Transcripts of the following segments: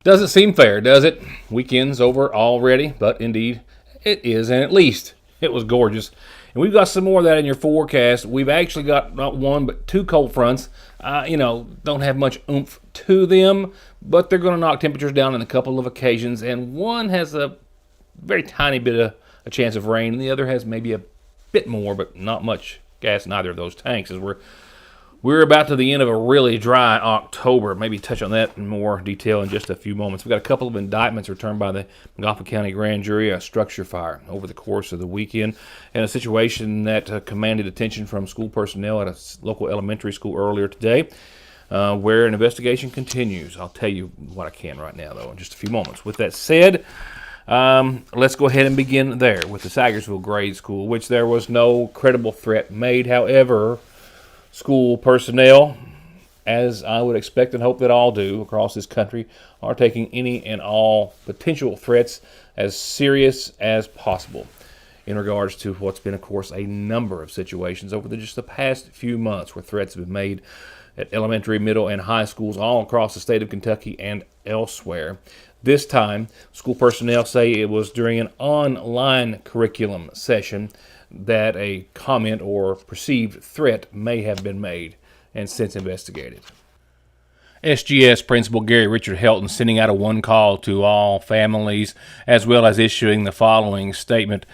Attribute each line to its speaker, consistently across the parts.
Speaker 1: Doesn't seem fair, does it? Weekend's over already, but indeed it is, and at least it was gorgeous. And we've got some more of that in your forecast. We've actually got not one, but two cold fronts. Don't have much oomph to them, but they're going to knock temperatures down on a couple of occasions. And one has a very tiny bit of a chance of rain, and the other has maybe a bit more, but not much gas in either of those tanks. As we're about to the end of a really dry October. Maybe touch on that in more detail in just a few moments. We've got a couple of indictments returned by the Montgomery County Grand Jury, a structure fire over the course of the weekend, and a situation that commanded attention from school personnel at a local elementary school earlier today, where an investigation continues. I'll tell you what I can right now, though, in just a few moments. With that said, let's go ahead and begin there with the Sagersville Grade School, which there was no credible threat made. However, school personnel, as I would expect and hope that all do across this country, are taking any and all potential threats as serious as possible in regards to what's been, of course, a number of situations over just the past few months where threats have been made at elementary, middle, and high schools all across the state of Kentucky and elsewhere. This time, school personnel say it was during an online curriculum session that a comment or perceived threat may have been made and since investigated. SGS Principal Gary Richard Helton sending out a one call to all families, as well as issuing the following statement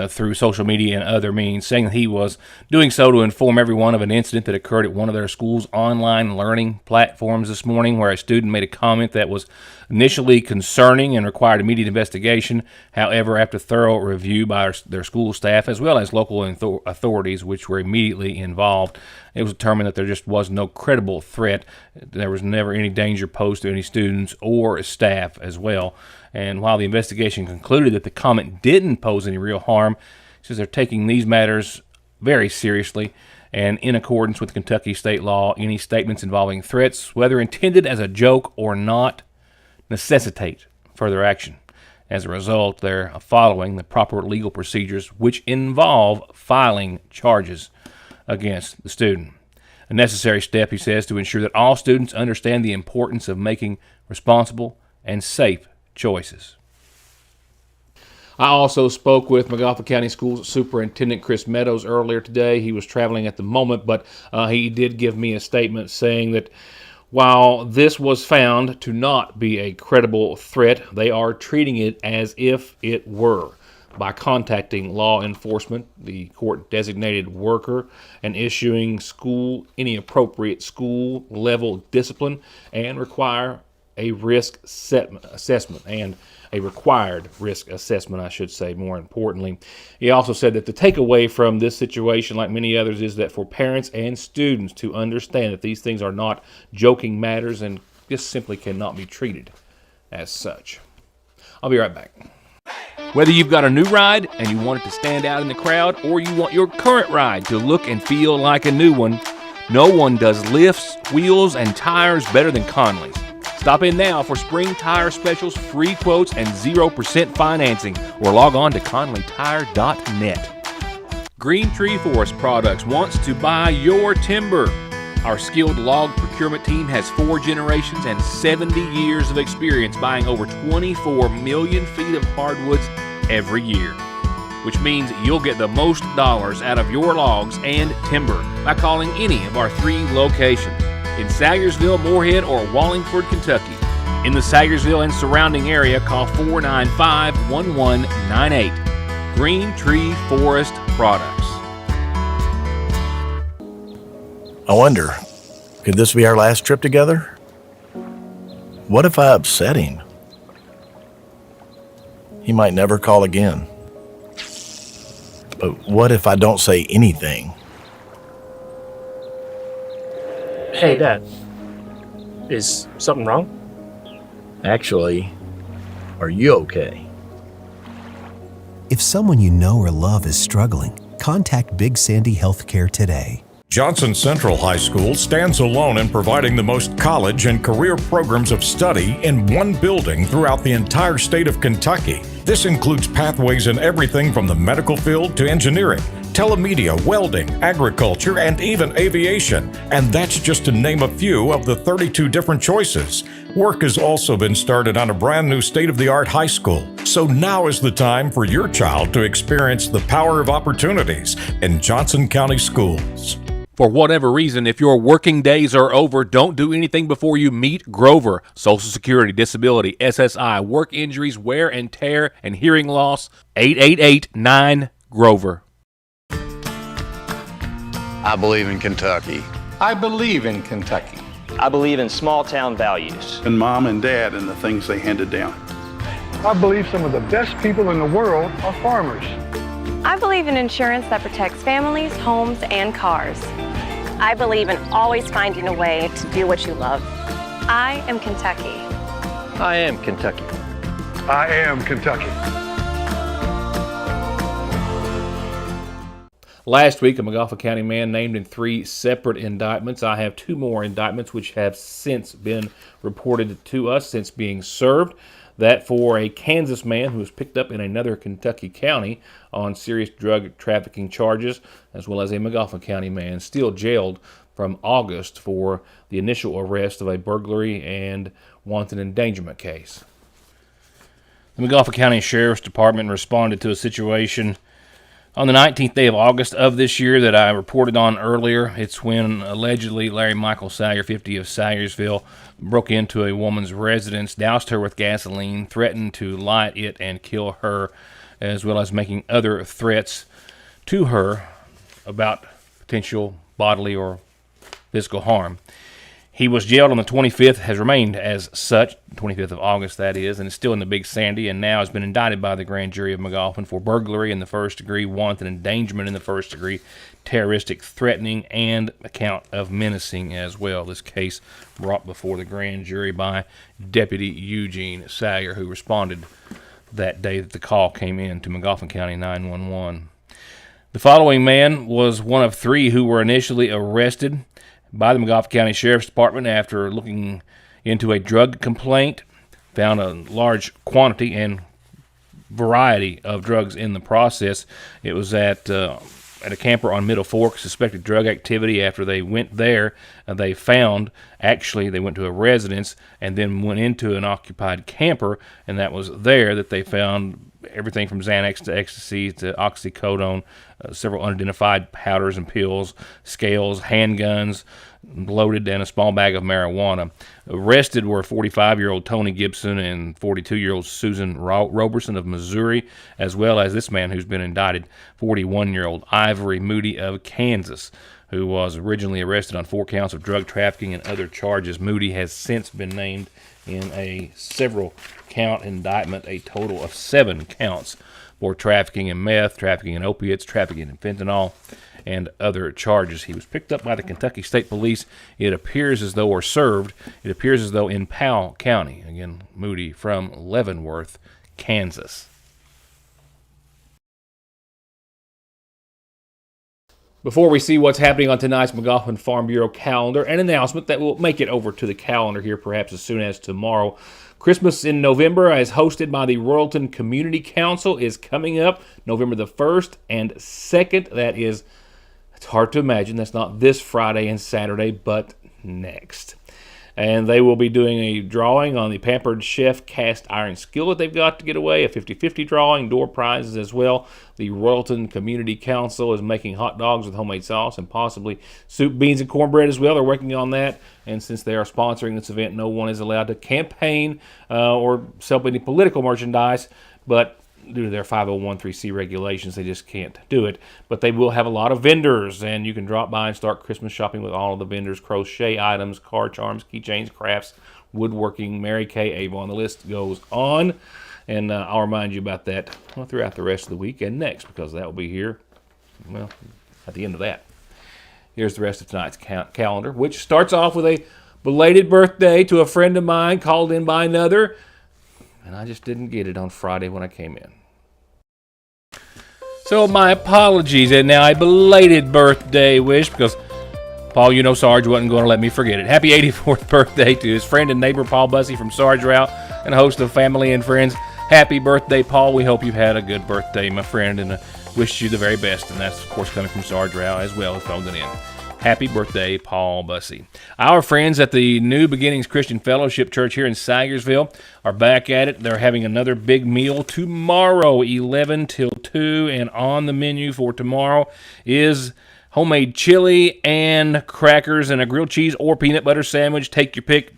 Speaker 1: through social media and other means, saying that he was doing so to inform everyone of an incident that occurred at one of their school's online learning platforms this morning, where a student made a comment that was initially concerning and required immediate investigation. However, after thorough review by their school staff as well as local authorities, which were immediately involved, it was determined that there just was no credible threat. There was never any danger posed to any students or staff as well. And while the investigation concluded that the comment didn't pose any real harm, it says they're taking these matters very seriously, and in accordance with Kentucky state law, any statements involving threats, whether intended as a joke or not, necessitate further action. As a result, they're following the proper legal procedures, which involve filing charges against the student. A necessary step, he says, to ensure that all students understand the importance of making responsible and safe choices. I also spoke with Montgomery County Schools Superintendent Chris Meadows earlier today. He was traveling at the moment, but he did give me a statement saying that while this was found to not be a credible threat, they are treating it as if it were by contacting law enforcement, the court-designated worker, and issuing any appropriate school-level discipline, and require a risk assessment, and a required risk assessment, I should say, more importantly. He also said that the takeaway from this situation, like many others, is that for parents and students to understand that these things are not joking matters and just simply cannot be treated as such. I'll be right back. Whether you've got a new ride and you want it to stand out in the crowd, or you want your current ride to look and feel like a new one, no one does lifts, wheels, and tires better than Conley's. Stop in now for spring tire specials, free quotes, and 0% financing, or log on to conleytire.net. Green Tree Forest Products wants to buy your timber. Our skilled log procurement team has 4 generations and 70 years of experience buying over 24 million feet of hardwoods every year, which means you'll get the most dollars out of your logs and timber by calling any of our 3 locations in Sagersville, Moorhead, or Wallingford, Kentucky. In the Sagersville and surrounding area, call 495-1198. Green Tree Forest Products.
Speaker 2: I wonder, could this be our last trip together? What if I upset him? He might never call again. But what if I don't say anything?
Speaker 3: Hey, Dad. Is something wrong?
Speaker 2: Actually, are you okay?
Speaker 4: If someone you know or love is struggling, contact Big Sandy Healthcare today.
Speaker 5: Johnson Central High School stands alone in providing the most college and career programs of study in one building throughout the entire state of Kentucky. This includes pathways in everything from the medical field to engineering, telemedia, welding, agriculture, and even aviation. And that's just to name a few of the 32 different choices. Work has also been started on a brand new state-of-the-art high school. So now is the time for your child to experience the power of opportunities in Johnson County schools.
Speaker 1: For whatever reason, if your working days are over, don't do anything before you meet Grover. Social Security, disability, SSI, work injuries, wear and tear, and hearing loss. 888-9-GROVER.
Speaker 6: I believe in Kentucky.
Speaker 7: I believe in Kentucky.
Speaker 8: I believe in small town values.
Speaker 7: And mom and dad and the things they handed down.
Speaker 9: I believe some of the best people in the world are farmers.
Speaker 10: I believe in insurance that protects families, homes, and cars.
Speaker 11: I believe in always finding a way to do what you love.
Speaker 10: I am Kentucky.
Speaker 8: I am Kentucky.
Speaker 9: I am Kentucky.
Speaker 1: Last week, a McGoffin County man named in 3 separate indictments. I have 2 more indictments which have since been reported to us since being served. That for a Kansas man who was picked up in another Kentucky county on serious drug trafficking charges, as well as a McGoffin County man still jailed from August for the initial arrest of a burglary and wanton endangerment case. The McGoffin County Sheriff's Department responded to a situation on the 19th day of August of this year that I reported on earlier. It's when allegedly Larry Michael Salyer, 50 of Salyersville, broke into a woman's residence, doused her with gasoline, threatened to light it and kill her, as well as making other threats to her about potential bodily or physical harm. He was jailed on the 25th, has remained as such, 25th of August that is, and is still in the Big Sandy, and now has been indicted by the grand jury of McGoffin for burglary in the first degree, wanton endangerment in the first degree, terroristic threatening, and account of menacing as well. This case brought before the grand jury by Deputy Eugene Salyer, who responded that day that the call came in to McGoffin County 911. The following man was one of 3 who were initially arrested by the McGoffin County Sheriff's Department after looking into a drug complaint, found a large quantity and variety of drugs in the process. It was at a camper on Middle Fork, suspected drug activity. After they went there, they found, actually they went to a residence and then went into an occupied camper, and that was there that they found everything from Xanax to ecstasy to oxycodone, several unidentified powders and pills, scales, handguns, loaded, and a small bag of marijuana. Arrested were 45-year-old Tony Gibson and 42-year-old Susan Roberson of Missouri, as well as this man who's been indicted, 41-year-old Ivory Moody of Kansas, who was originally arrested on 4 counts of drug trafficking and other charges. Moody has since been named in a several count indictment, a total of 7 counts for trafficking in meth, trafficking in opiates, trafficking in fentanyl, and other charges. He was picked up by the Kentucky State Police, it appears as though, or served, it appears as though in Powell County. Again, Moody from Leavenworth, Kansas. Before we see what's happening on tonight's McGoffin Farm Bureau calendar, an announcement that will make it over to the calendar here perhaps as soon as tomorrow. Christmas in November, as hosted by the Royalton Community Council, is coming up November the 1st and 2nd. That is, it's hard to imagine, that's not this Friday and Saturday, but next. And they will be doing a drawing on the Pampered Chef cast iron skillet they've got to get away, a 50-50 drawing, door prizes as well. The Royalton Community Council is making hot dogs with homemade sauce and possibly soup, beans, and cornbread as well. They're working on that. And since they are sponsoring this event, no one is allowed to campaign or sell any political merchandise, but due to their 501(c) regulations, they just can't do it. But they will have a lot of vendors, and you can drop by and start Christmas shopping with all of the vendors: crochet items, car charms, keychains, crafts, woodworking, Mary Kay, Avon. The list goes on, and I'll remind you about that throughout the rest of the week and next, because that will be here, well, at the end of that. Here's the rest of tonight's calendar, which starts off with a belated birthday to a friend of mine called in by another, and I just didn't get it on Friday when I came in. So my apologies, and now a belated birthday wish, because Paul, Sarge wasn't going to let me forget it. Happy 84th birthday to his friend and neighbor Paul Bussey from Sarge Route, and a host of family and friends. Happy birthday, Paul. We hope you've had a good birthday, my friend, and wish you the very best. And that's, of course, coming from Sarge Rao as well, who phoned it in. Happy birthday, Paul Bussey. Our friends at the New Beginnings Christian Fellowship Church here in Sagersville are back at it. They're having another big meal tomorrow, 11 till 2, and on the menu for tomorrow is homemade chili and crackers and a grilled cheese or peanut butter sandwich. Take your pick.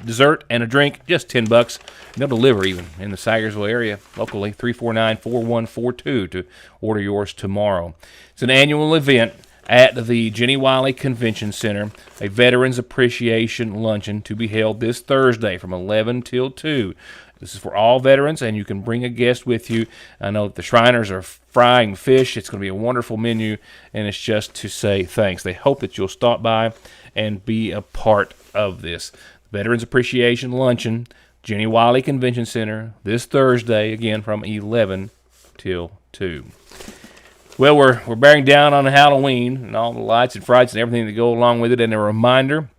Speaker 1: Dessert and a drink, just $10. They'll deliver even in the Sagersville area locally, 349-4142 to order yours tomorrow. It's an annual event at the Jenny Wiley Convention Center, a Veterans Appreciation Luncheon to be held this Thursday from 11 till 2. This is for all veterans, and you can bring a guest with you. I know that the Shriners are frying fish. It's going to be a wonderful menu, and it's just to say thanks. They hope that you'll stop by and be a part of this. Veterans Appreciation Luncheon, Jenny Wiley Convention Center, this Thursday, again from 11 till 2. Well, we're bearing down on Halloween and all the lights and frights and everything that go along with it, and a reminder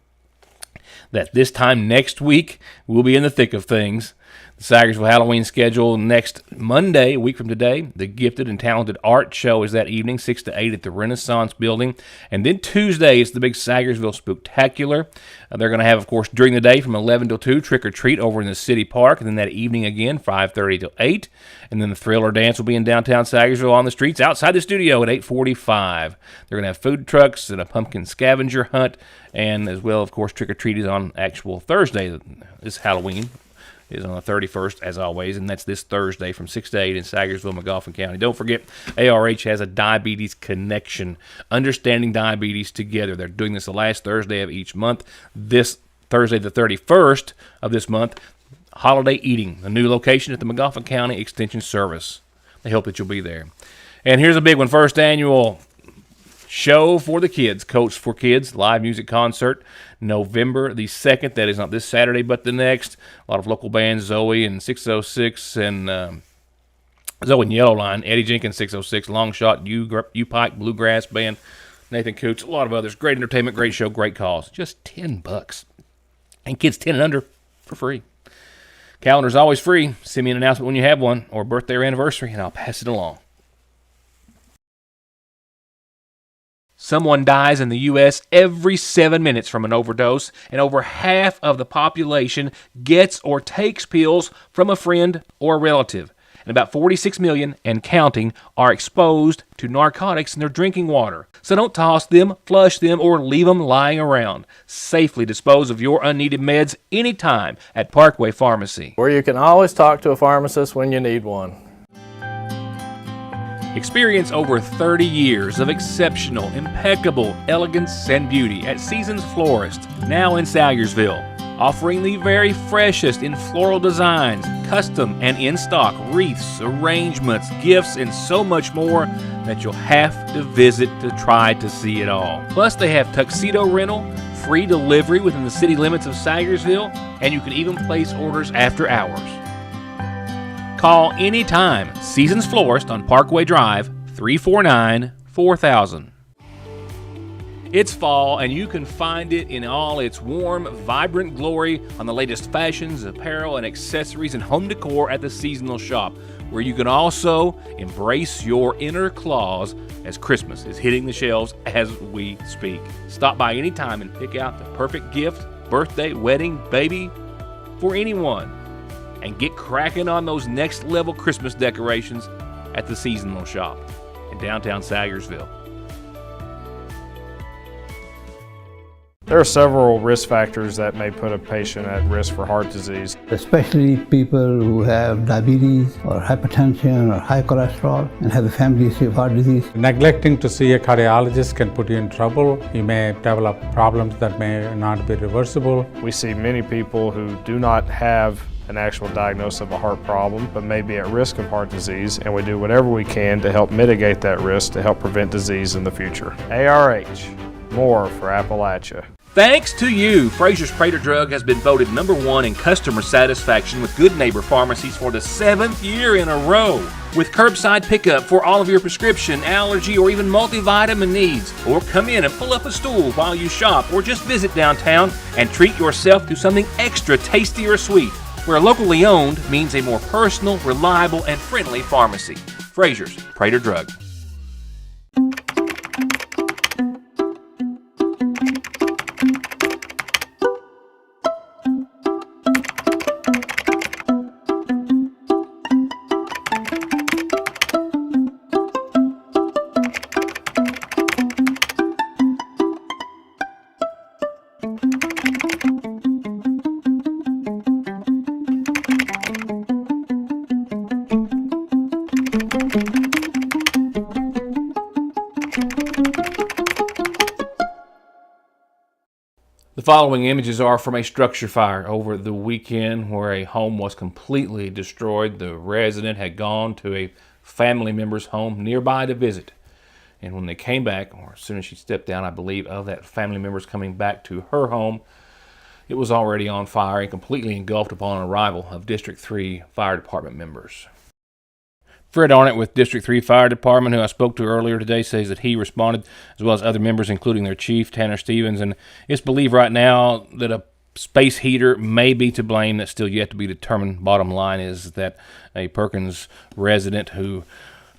Speaker 1: that this time next week we'll be in the thick of things. The Sagersville Halloween schedule next Monday, a week from today. The Gifted and Talented Art Show is that evening, 6 to 8 at the Renaissance Building. And then Tuesday is the big Sagersville Spooktacular. They're going to have, of course, during the day from 11 till 2, Trick or Treat over in the City Park. And then that evening again, 5:30 till 8. And then the Thriller Dance will be in downtown Sagersville on the streets outside the studio at 8:45. They're going to have food trucks and a pumpkin scavenger hunt. And as well, of course, Trick or Treat is on actual Thursday, this Halloween. Is on the 31st, as always, and that's this Thursday from 6 to 8 in Sagersville, McGoffin County. Don't forget, ARH has a Diabetes Connection, Understanding Diabetes Together. They're doing this the last Thursday of each month. This Thursday, the 31st of this month, Holiday Eating, a new location at the McGoffin County Extension Service. They hope that you'll be there. And here's a big one, first annual Show for the Kids, Coach for Kids, live music concert, November the 2nd. That is not this Saturday, but the next. A lot of local bands, Zoe and 606 and Zoe and Yellow Line, Eddie Jenkins 606, Long Shot, U-Pike, Bluegrass Band, Nathan Coots, a lot of others. Great entertainment, great show, great cause. Just $10. And kids 10 and under for free. Calendar's always free. Send me an announcement when you have one, or birthday or anniversary, and I'll pass it along. Someone dies in the U.S. every 7 minutes from an overdose, and over half of the population gets or takes pills from a friend or a relative. And about 46 million and counting are exposed to narcotics in their drinking water. So don't toss them, flush them, or leave them lying around. Safely dispose of your unneeded meds anytime at Parkway Pharmacy,
Speaker 12: where you can always talk to a pharmacist when you need one.
Speaker 1: Experience over 30 years of exceptional, impeccable elegance and beauty at Seasons Florist, now in Sagersville. Offering the very freshest in floral designs, custom and in-stock wreaths, arrangements, gifts, and so much more that you'll have to visit to try to see it all. Plus, they have tuxedo rental, free delivery within the city limits of Sagersville, and you can even place orders after hours. Call anytime. Seasons Florist on Parkway Drive, 349-4000. It's fall, and you can find it in all its warm, vibrant glory on the latest fashions, apparel, and accessories and home decor at the seasonal shop, where you can also embrace your inner claws as Christmas is hitting the shelves as we speak. Stop by anytime and pick out the perfect gift, birthday, wedding, baby, for anyone. And get cracking on those next level Christmas decorations at the seasonal shop in downtown Sagersville.
Speaker 13: There are several risk factors that may put a patient at risk for heart disease.
Speaker 14: Especially people who have diabetes or hypertension or high cholesterol and have a family history of heart disease.
Speaker 15: Neglecting to see a cardiologist can put you in trouble. You may develop problems that may not be reversible.
Speaker 13: We see many people who do not have an actual diagnosis of a heart problem, but may be at risk of heart disease, and we do whatever we can to help mitigate that risk to help prevent disease in the future. ARH, more for Appalachia.
Speaker 1: Thanks to you, Fraser's Prater Drug has been voted #1 in customer satisfaction with Good Neighbor Pharmacies for the 7th year in a row. With curbside pickup for all of your prescription, allergy, or even multivitamin needs. Or come in and pull up a stool while you shop, or just visit downtown and treat yourself to something extra tasty or sweet. where locally owned means a more personal, reliable, and friendly pharmacy. Frazier's Prater Drug. The following images are from a structure fire over the weekend where a home was completely destroyed. The resident had gone to a family member's home nearby to visit. And when they came back, or as soon as she stepped down, I believe, of that family member's coming back to her home, it was already on fire and completely engulfed upon arrival of District 3 Fire Department members. Fred Arnott with District 3 Fire Department, who I spoke to earlier today, says that he responded, as well as other members, including their chief, Tanner Stevens, and it's believed right now that a space heater may be to blame. That's still yet to be determined. Bottom line is that a Perkins resident who,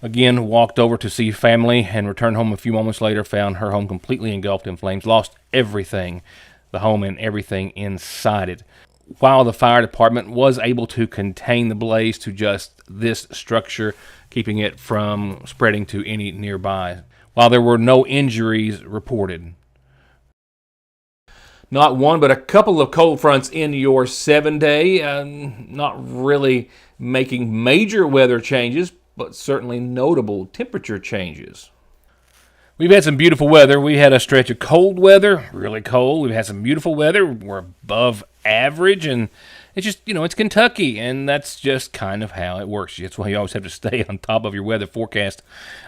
Speaker 1: again, walked over to see family and returned home a few moments later, found her home completely engulfed in flames, lost everything, the home and everything inside it. While the fire department was able to contain the blaze to just this structure, keeping it from spreading to any nearby, while there were no injuries reported. Not one, but a couple of cold fronts in your 7-day, not really making major weather changes, but certainly notable temperature changes. We've had some beautiful weather. We had a stretch of cold weather, really cold. We've had some beautiful weather. We're above average, and it's just, it's Kentucky, and that's just kind of how it works. That's why you always have to stay on top of your weather forecast.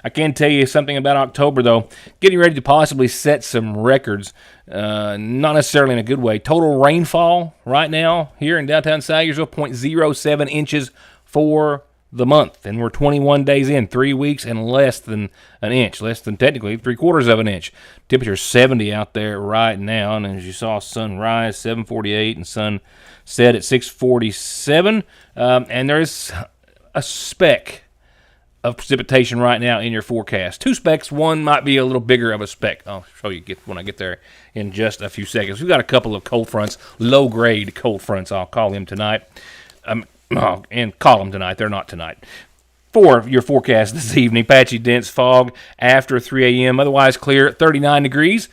Speaker 1: I can tell you something about October, though. Getting ready to possibly set some records, not necessarily in a good way. Total rainfall right now here in downtown Sayersville, 0.07 inches for the month, and we're 21 days in, 3 weeks, and less than an inch, less than technically 3/4 of an inch. Temperature 70 out there right now, and as you saw, sun rise 7:48 and sun set at 6:47, and there's a speck of precipitation right now in your forecast. 2 specks, one might be a little bigger of a speck. I'll show you when I get there in just a few seconds. We've got a couple of cold fronts, low-grade cold fronts, I'll call them tonight. And call them tonight. They're not tonight. For your forecast this evening, patchy dense fog after 3 a.m. Otherwise clear, 39 degrees.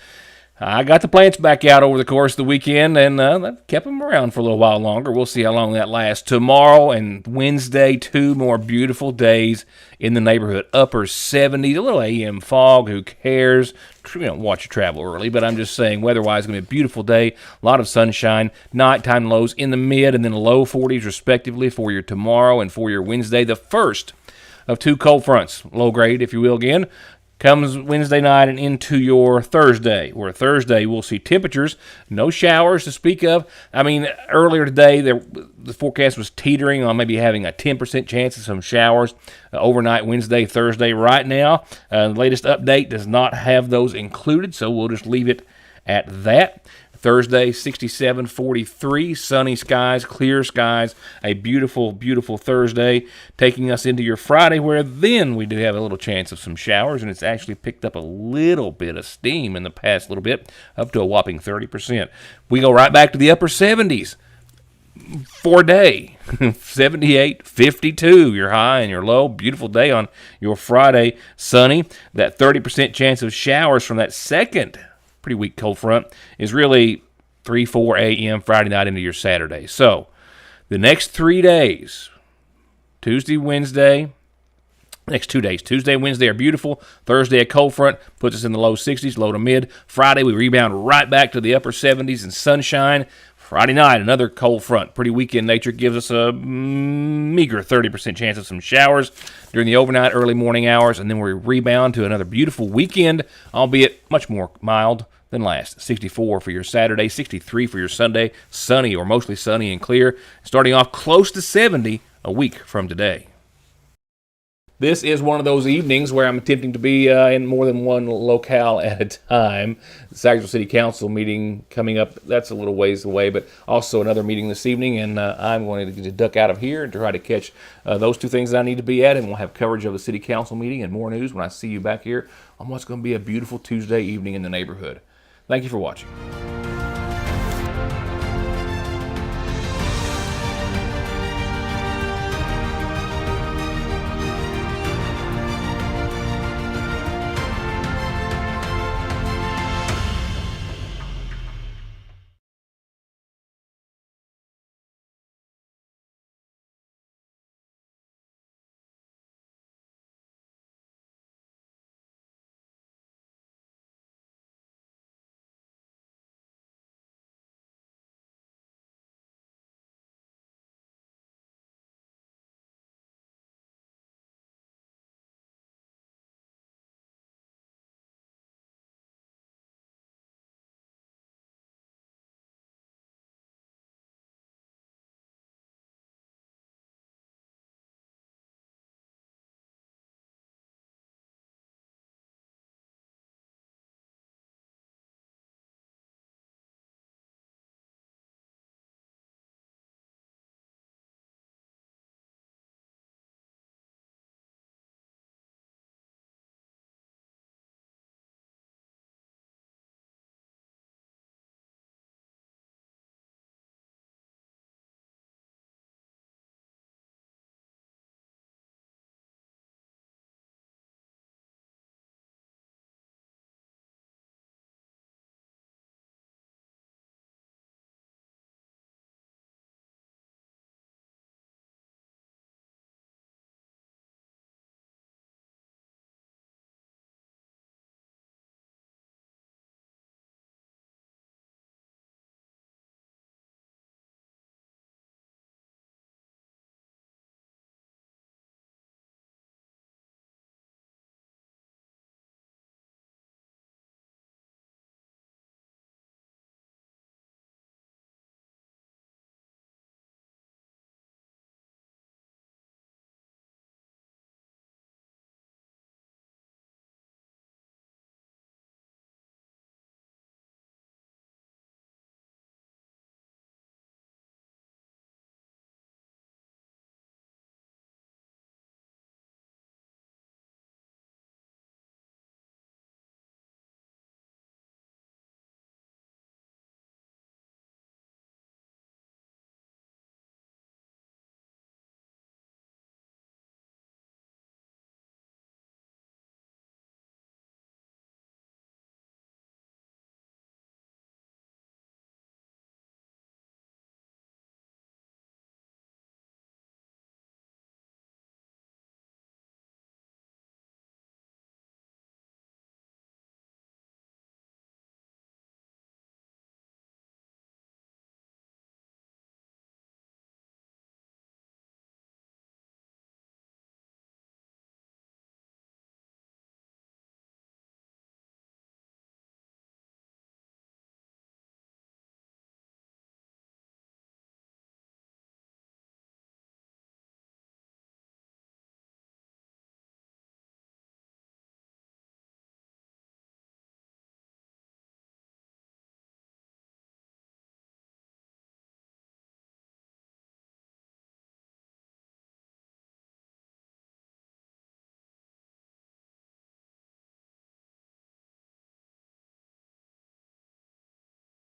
Speaker 1: I got the plants back out over the course of the weekend, and that kept them around for a little while longer. We'll see how long that lasts. Tomorrow and Wednesday, 2 more beautiful days in the neighborhood. Upper 70s, a little AM fog. Who cares? Watch your travel early, but I'm just saying, weather-wise, it's going to be a beautiful day. A lot of sunshine. Nighttime lows in the mid and then low 40s, respectively, for your tomorrow and for your Wednesday. The first of 2 cold fronts, low grade, if you will, again, comes Wednesday night and into your Thursday, where Thursday we'll see temperatures, no showers to speak of. I mean, earlier today, the forecast was teetering on maybe having a 10% chance of some showers overnight Wednesday, Thursday. Right now, the latest update does not have those included, so we'll just leave it at that. Thursday, 67, 43, sunny skies, clear skies, a beautiful, beautiful Thursday, taking us into your Friday, where then we do have a little chance of some showers, and it's actually picked up a little bit of steam in the past little bit, up to a whopping 30%. We go right back to the upper 70s for a day, 78, 52, your high and your low. Beautiful day on your Friday, sunny. That 30% chance of showers from that second pretty weak cold front is really 3-4 a.m. Friday night into your Saturday. So the next 3 days, Tuesday, Wednesday, next 2 days, Tuesday and Wednesday are beautiful. Thursday, a cold front puts us in the low 60s, low to mid. Friday, we rebound right back to the upper 70s and sunshine. Friday night, another cold front. Pretty weak in nature, gives us a meager 30% chance of some showers during the overnight, early morning hours, and then we rebound to another beautiful weekend, albeit much more mild than last. 64 for your Saturday, 63 for your Sunday, sunny or mostly sunny and clear, starting off close to 70 a week from today. This is one of those evenings where I'm attempting to be in more than one locale at a time. The Sagersville City Council meeting coming up, that's a little ways away, but also another meeting this evening, and I'm going to duck out of here and try to catch those two things that I need to be at, and we'll have coverage of the City Council meeting and more news when I see you back here on what's going to be a beautiful Tuesday evening in the neighborhood. Thank you for watching.